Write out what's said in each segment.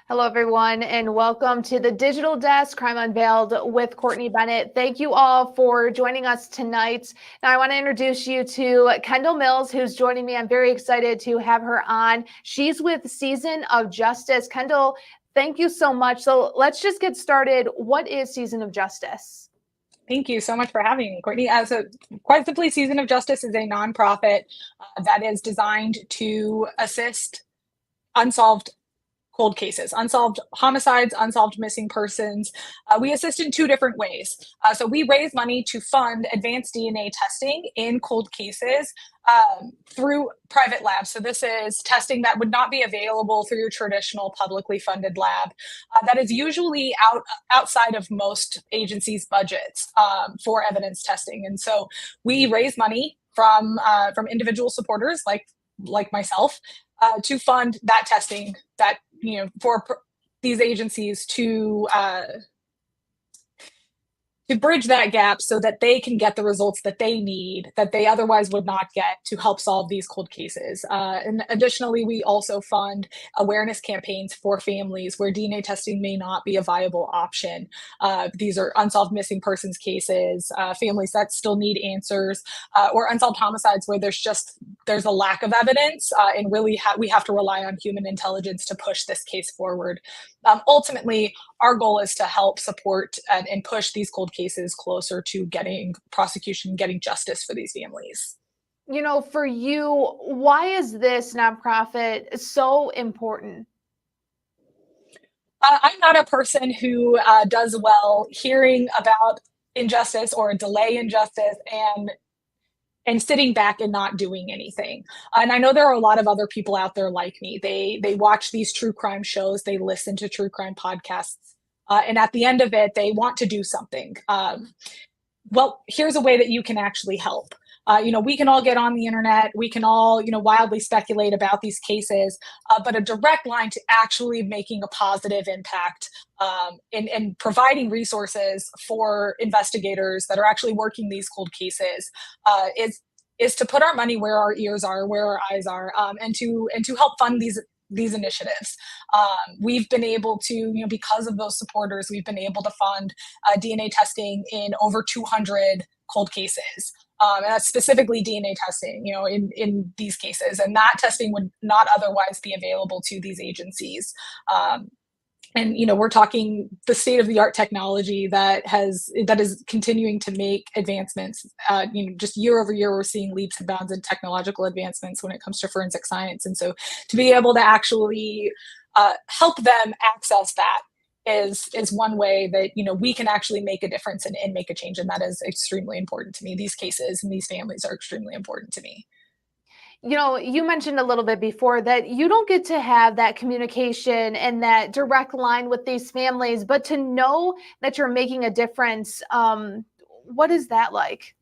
Hello, everyone, and welcome to the Digital Desk Crime Unveiled with Courtney Bennett. Thank you all for joining us tonight. Now, I want to introduce you to Kendall Mills, who's joining me. I'm very excited to have her on. She's with Season of Justice. Kendall, thank you so much. So let's just get started. What is Season of Justice? Thank you so much for having me, Courtney. Quite simply, Season of Justice is a nonprofit that is designed to assist unsolved cold cases, unsolved homicides, unsolved missing persons. We assist in two different ways. So we raise money to fund advanced DNA testing in cold cases through private labs. So this is testing that would not be available through a traditional publicly funded lab. That is usually outside of most agencies' budgets for evidence testing. And so we raise money from individual supporters like myself to fund that testing that for these agencies to bridge that gap so that they can get the results that they need that they otherwise would not get to help solve these cold cases. And additionally, we also fund awareness campaigns for families where DNA testing may not be a viable option. These are unsolved missing persons cases, families that still need answers, or unsolved homicides where there's a lack of evidence, and really we have to rely on human intelligence to push this case forward. Ultimately, our goal is to help support and push these cold cases closer to getting prosecution, getting justice for these families. For you, why is this nonprofit so important? I'm not a person who does well hearing about injustice or a delay in justice and sitting back and not doing anything. And I know there are a lot of other people out there like me. They watch these true crime shows, they listen to true crime podcasts, and at the end of it, they want to do something. Well, here's a way that you can actually help. We can all get on the internet, we can all, wildly speculate about these cases, but a direct line to actually making a positive impact and providing resources for investigators that are actually working these cold cases is to put our money where our ears are, where our eyes are, and to help fund these initiatives. We've been able to, because of those supporters, we've been able to fund DNA testing in over 200 cold cases. And that's specifically DNA testing, in these cases. And that testing would not otherwise be available to these agencies. And we're talking the state of the art technology that is continuing to make advancements. Just year over year, we're seeing leaps and bounds in technological advancements when it comes to forensic science. And so to be able to actually help them access that is one way that we can actually make a difference and make a change, and that is extremely important to me. These cases and these families are extremely important to me. You mentioned a little bit before that you don't get to have that communication and that direct line with these families, but to know that you're making a difference, what is that like?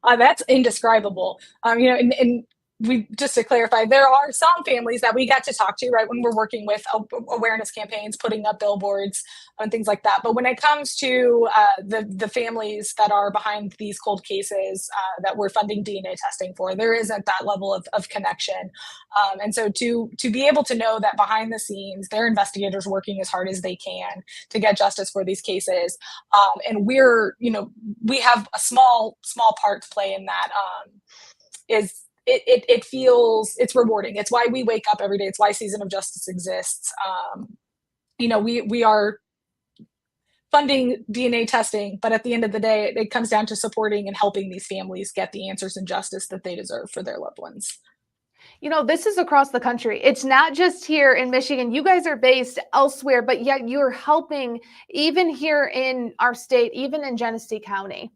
That's indescribable. And we, just to clarify, there are some families that we get to talk to, right, when we're working with awareness campaigns, putting up billboards and things like that. But when it comes to the families that are behind these cold cases that we're funding DNA testing for, there isn't that level of connection. And so to be able to know that behind the scenes, their investigators working as hard as they can to get justice for these cases, and we have a small part to play in that, is it feels it's rewarding. It's why we wake up every day. It's why Season of Justice exists. We are funding DNA testing, but at the end of the day, it comes down to supporting and helping these families get the answers and justice that they deserve for their loved ones. This is across the country. It's not just here in Michigan. You guys are based elsewhere, but yet you're helping even here in our state, even in Genesee County.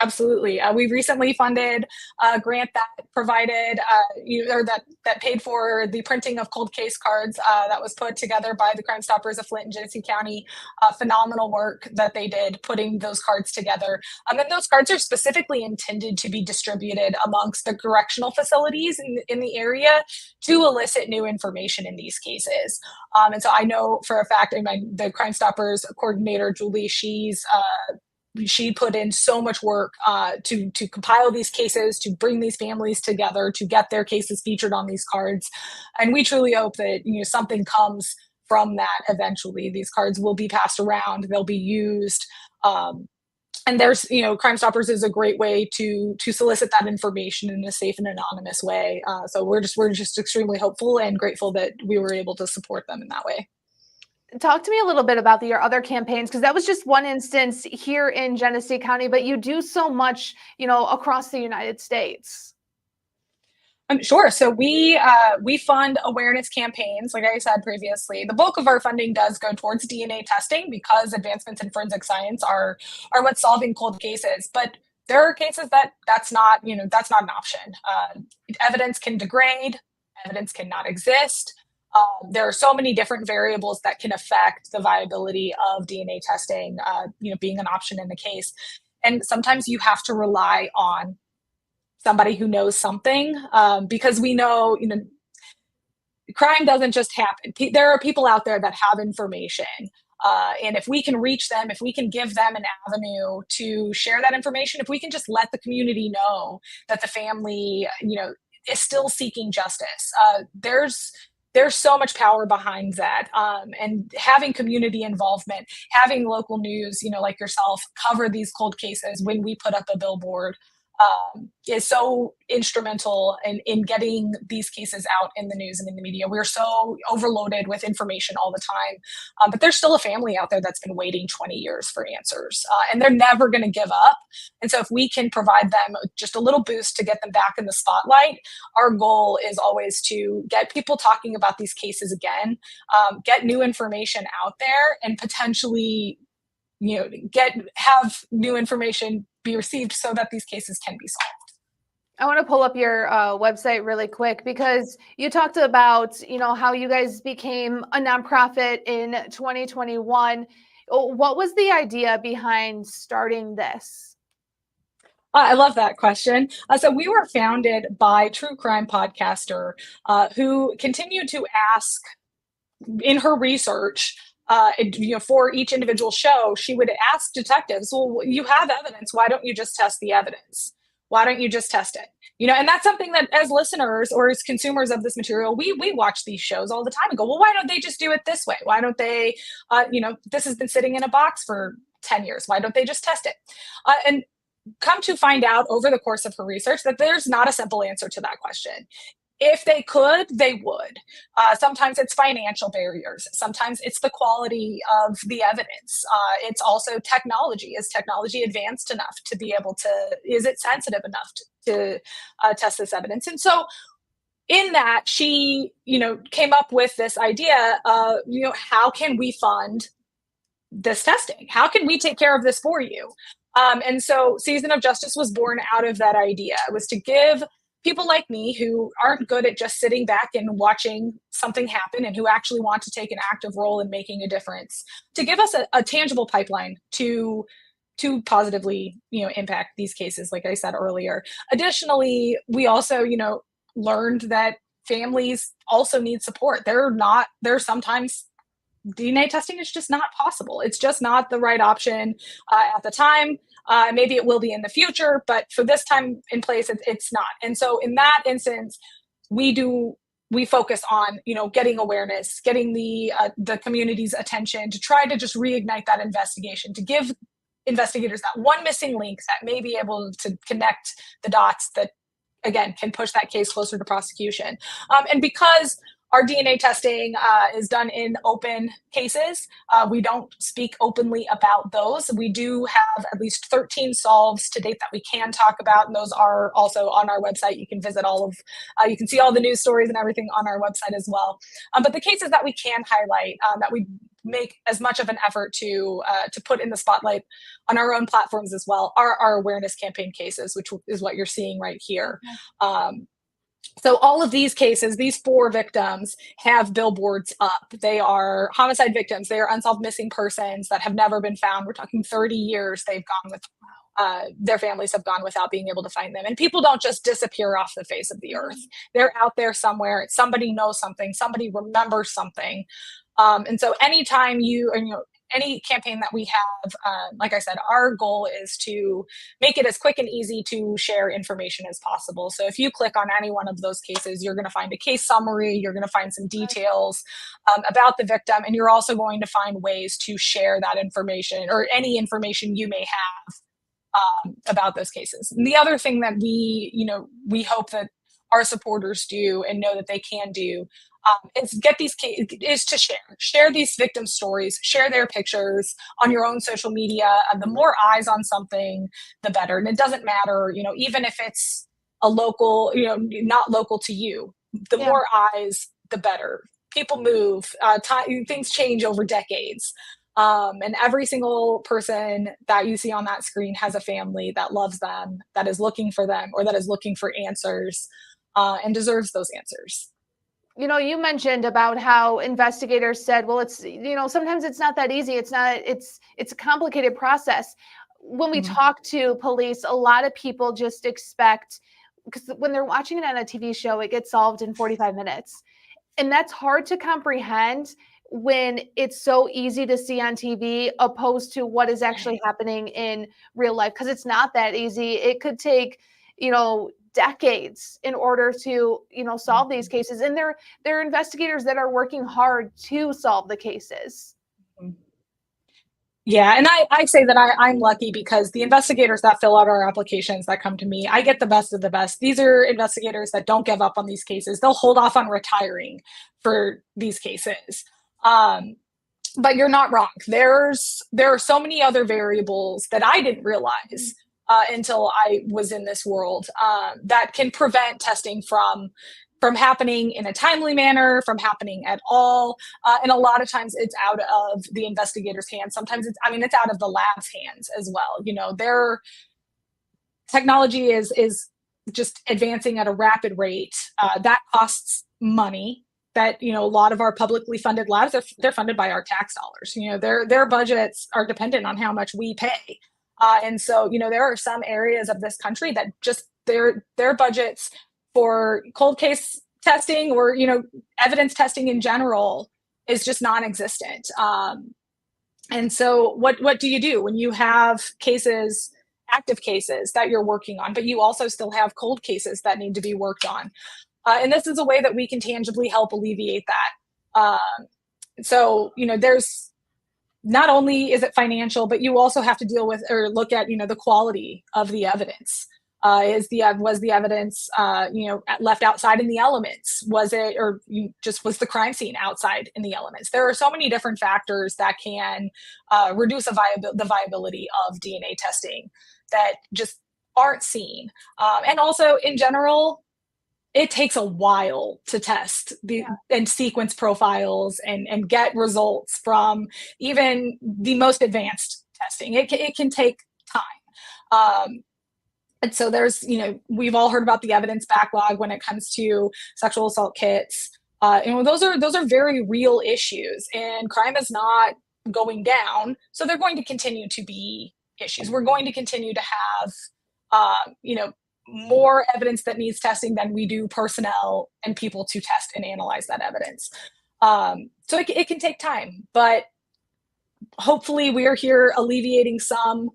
Absolutely. We recently funded a grant that provided, or that paid for the printing of cold case cards that was put together by the Crime Stoppers of Flint and Genesee County. Phenomenal work that they did putting those cards together. And those cards are specifically intended to be distributed amongst the correctional facilities in the area to elicit new information in these cases. And so I know for a fact, the Crime Stoppers coordinator, Julie, she's she put in so much work to compile these cases, to bring these families together, to get their cases featured on these cards. And we truly hope that something comes from that eventually. These cards will be passed around, they'll be used. And there's, Crime Stoppers is a great way to solicit that information in a safe and anonymous way. So we're just extremely hopeful and grateful that we were able to support them in that way. Talk to me a little bit about your other campaigns, because that was just one instance here in Genesee County, but you do so much, across the United States. Sure. So we fund awareness campaigns, like I said previously. The bulk of our funding does go towards DNA testing because advancements in forensic science are what's solving cold cases. But there are cases that's not an option. Evidence can degrade. Evidence cannot exist. There are so many different variables that can affect the viability of DNA testing, being an option in the case. And sometimes you have to rely on somebody who knows something, because we know, crime doesn't just happen. There are people out there that have information. And if we can reach them, if we can give them an avenue to share that information, if we can just let the community know that the family, is still seeking justice, there's so much power behind that. And having community involvement, having local news, like yourself, cover these cold cases when we put up a billboard, is so instrumental in getting these cases out in the news and in the media. We're so overloaded with information all the time, but there's still a family out there that's been waiting 20 years for answers, and they're never going to give up. And so if we can provide them just a little boost to get them back in the spotlight, our goal is always to get people talking about these cases again, get new information out there, and potentially have new information be received so that these cases can be solved. I want to pull up your website really quick, because you talked about, how you guys became a nonprofit in 2021. What was the idea behind starting this? I love that question. So we were founded by true crime podcaster who continued to ask in her research, for each individual show, she would ask detectives, well, you have evidence. Why don't you just test the evidence? Why don't you just test it? And that's something that as listeners or as consumers of this material, we watch these shows all the time and go, well, why don't they just do it this way? Why don't they, this has been sitting in a box for 10 years. Why don't they just test it? And come to find out over the course of her research that there's not a simple answer to that question. If they could, they would. Sometimes it's financial barriers. Sometimes it's the quality of the evidence. It's also technology. Is technology advanced enough to be able to, is it sensitive enough to test this evidence? And so in that, she, came up with this idea of, how can we fund this testing? How can we take care of this for you? And so Season of Justice was born out of that idea. It was to give people like me who aren't good at just sitting back and watching something happen and who actually want to take an active role in making a difference, to give us a tangible pipeline to positively, impact these cases, like I said earlier. Additionally, we also, learned that families also need support. There's sometimes DNA testing is just not possible. It's just not the right option at the time. Maybe it will be in the future, but for this time in place, it's not. And so in that instance, we focus on, getting awareness, getting the community's attention to try to just reignite that investigation, to give investigators that one missing link that may be able to connect the dots that, again, can push that case closer to prosecution. And because our DNA testing is done in open cases, we don't speak openly about those. We do have at least 13 solves to date that we can talk about, and those are also on our website. You can visit you can see all the news stories and everything on our website as well. But the cases that we can highlight, that we make as much of an effort to put in the spotlight on our own platforms as well, are our awareness campaign cases, which is what you're seeing right here. So all of these cases, these 4 victims have billboards up. They are homicide victims. They are unsolved missing persons that have never been found. We're talking 30 years they've gone with, their families have gone without being able to find them. And people don't just disappear off the face of the earth. They're out there somewhere. Somebody knows something. Somebody remembers something. And so anytime any campaign that we have, like I said, our goal is to make it as quick and easy to share information as possible. So if you click on any one of those cases, you're going to find a case summary, you're going to find some details about the victim, and you're also going to find ways to share that information or any information you may have about those cases. And the other thing that we hope that our supporters do and know that they can do is get these is to share these victim stories, share their pictures on your own social media. And the more eyes on something, the better. And it doesn't matter, even if it's a local, not local to you, the more eyes, the better. People move, things change over decades. And every single person that you see on that screen has a family that loves them, that is looking for them, or that is looking for answers, and deserves those answers. You mentioned about how investigators said, well, it's, sometimes it's not that easy. It's a complicated process. When we talk to police, a lot of people just expect, because when they're watching it on a TV show, it gets solved in 45 minutes. And that's hard to comprehend when it's so easy to see on TV opposed to what is actually happening in real life, because it's not that easy. It could take, decades in order to, solve these cases. And there are investigators that are working hard to solve the cases. Yeah, and I say that I'm lucky because the investigators that fill out our applications that come to me, I get the best of the best. These are investigators that don't give up on these cases. They'll hold off on retiring for these cases. But you're not wrong. There are so many other variables that I didn't realize until I was in this world that can prevent testing from happening in a timely manner, from happening at all. And a lot of times it's out of the investigator's hands. Sometimes it's out of the lab's hands as well. Their technology is just advancing at a rapid rate. That costs money. That a lot of our publicly funded labs, they're funded by our tax dollars. Their budgets are dependent on how much we pay. And so, there are some areas of this country that just their budgets for cold case testing or, evidence testing in general is just non-existent. And so what do you do when you have active cases that you're working on, but you also still have cold cases that need to be worked on? And this is a way that we can tangibly help alleviate that. So, there's not only is it financial, but you also have to deal with or look at, the quality of the evidence. Was the evidence, left outside in the elements? Was it, or was the crime scene outside in the elements? There are so many different factors that can reduce the viability of DNA testing that just aren't seen. And also, in general, it takes a while to test and sequence profiles and get results from even the most advanced testing. It can take time. And so there's, we've all heard about the evidence backlog when it comes to sexual assault kits. Those are very real issues, and crime is not going down. So they're going to continue to be issues. We're going to continue to have, more evidence that needs testing than we do personnel and people to test and analyze that evidence. So it can take time, but hopefully we are here alleviating some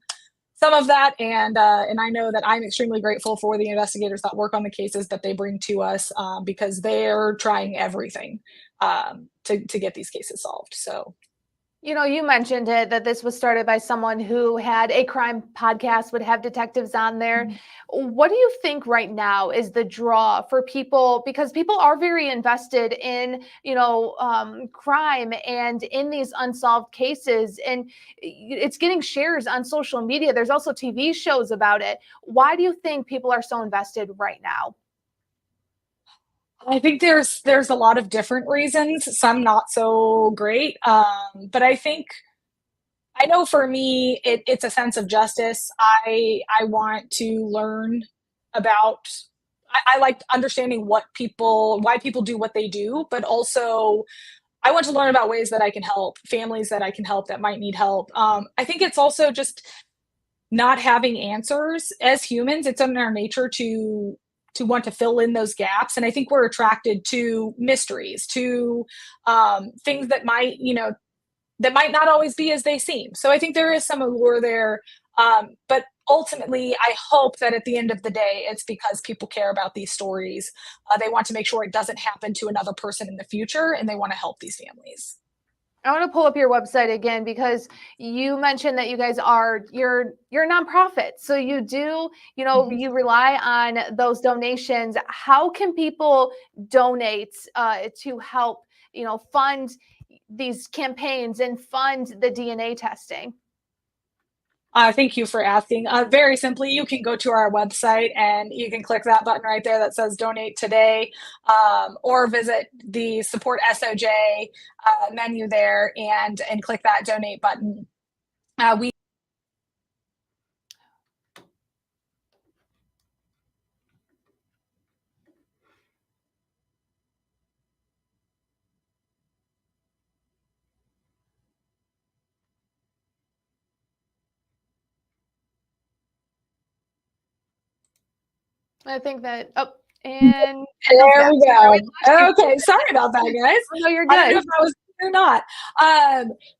of that. And I know that I'm extremely grateful for the investigators that work on the cases that they bring to us, because they're trying everything to get these cases solved. So. You mentioned it, that this was started by someone who had a crime podcast, would have detectives on there. Mm-hmm. What do you think right now is the draw for people? Because people are very invested in, crime and in these unsolved cases, and it's getting shares on social media. There's also TV shows about it. Why do you think people are so invested right now? I think there's a lot of different reasons, some not so great. But I know for me, it's a sense of justice. I want to learn about, I like understanding why people do what they do, but also I want to learn about ways that I can help, families that I can help that might need help. I think it's also just not having answers. As humans, it's in our nature to want to fill in those gaps. And I think we're attracted to mysteries, to things that might, that might not always be as they seem. So I think there is some allure there. But ultimately, I hope that at the end of the day, it's because people care about these stories. They want to make sure it doesn't happen to another person in the future, and they want to help these families. I want to pull up your website again because you mentioned that you guys are you're a nonprofit. So you do, Mhm. you rely on those donations. How can people donate to help, fund these campaigns and fund the DNA testing? Thank you for asking. Very simply, you can go to our website and you can click that button right there that says donate today, or visit the support SOJ menu there and click that donate button. We I think that, oh, and Kendall's There back. we Sorry, we go. lost you. Okay, sorry about that, guys. Oh, no, you're I don't know good. if that was or not.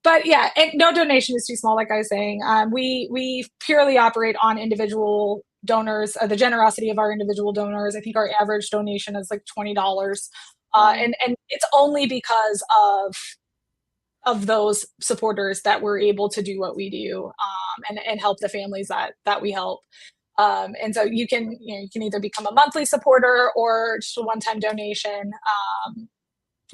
But yeah, no donation is too small. Like I was saying, we purely operate on individual donors, the generosity of our individual donors. I think our average donation is like $20, Wow. and it's only because of those supporters that we're able to do what we do, and help the families that we help. And so you can either become a monthly supporter or just a one-time donation.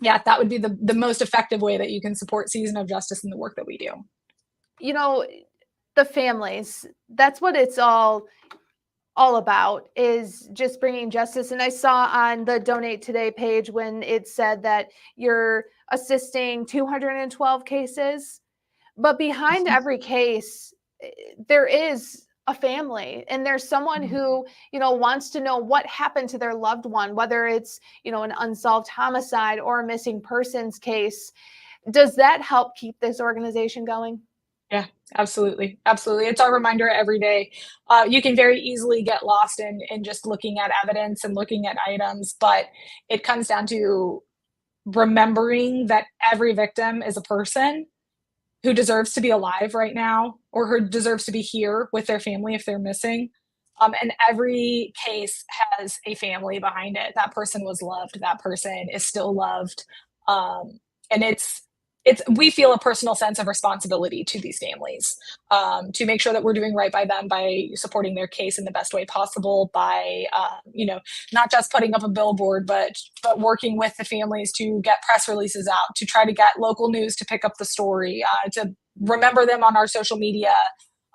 Yeah, that would be the most effective way that you can support Season of Justice and the work that we do. You know, the families, that's what it's all about, is just bringing justice. And I saw on the Donate Today page when it said that you're assisting 212 cases, but behind every case, there is a family and there's someone Mhm. who, wants to know what happened to their loved one, whether it's, an unsolved homicide or a missing persons case. Does that help keep this organization going? Yeah, absolutely, absolutely. It's our reminder every day. You can very easily get lost in just looking at evidence and looking at items, but it comes down to remembering that every victim is a person who deserves to be alive right now, or who deserves to be here with their family if they're missing. And every case has a family behind it. That person was loved. That person is still loved. And it's we feel a personal sense of responsibility to these families, to make sure that we're doing right by them by supporting their case in the best way possible, by not just putting up a billboard, but working with the families to get press releases out, to try to get local news to pick up the story, to remember them on our social media,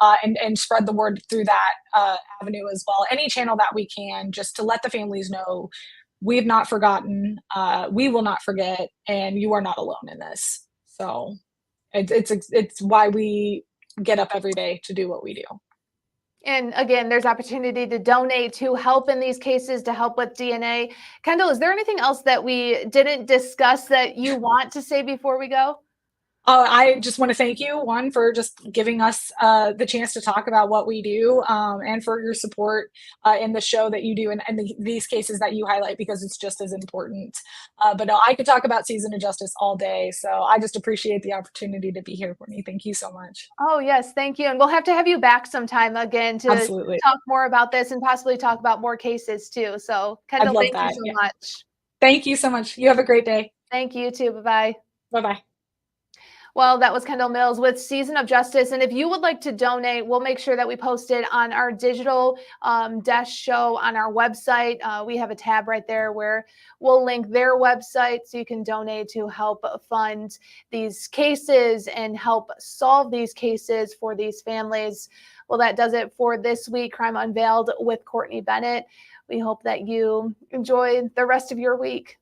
and spread the word through that avenue as well. Any channel that we can, just to let the families know we've not forgotten, we will not forget, and you are not alone in this. So it's why we get up every day to do what we do. And again, there's opportunity to donate to help in these cases, to help with DNA. Kendall, is there anything else that we didn't discuss that you want to say before we go? I just want to thank you, one, for just giving us the chance to talk about what we do, and for your support in the show that you do, and these cases that you highlight, because it's just as important. But no, I could talk about Season of Justice all day. So I just appreciate the opportunity to be here, Courtney. Thank you so much. Oh, yes, thank you. And we'll have to have you back sometime again to Absolutely. talk more about this and possibly talk about more cases too. So, I'd Kendall, love thank you that. so Yeah. much. Thank you so much. You have a great day. Thank you too. Bye bye. Bye bye. Well, that was Kendall Mills with Season of Justice. And if you would like to donate, we'll make sure that we post it on our digital desk show on our website. We have a tab right there where we'll link their website so you can donate to help fund these cases and help solve these cases for these families. Well, that does it for this week, Crime Unveiled with Courtney Bennett. We hope that you enjoy the rest of your week.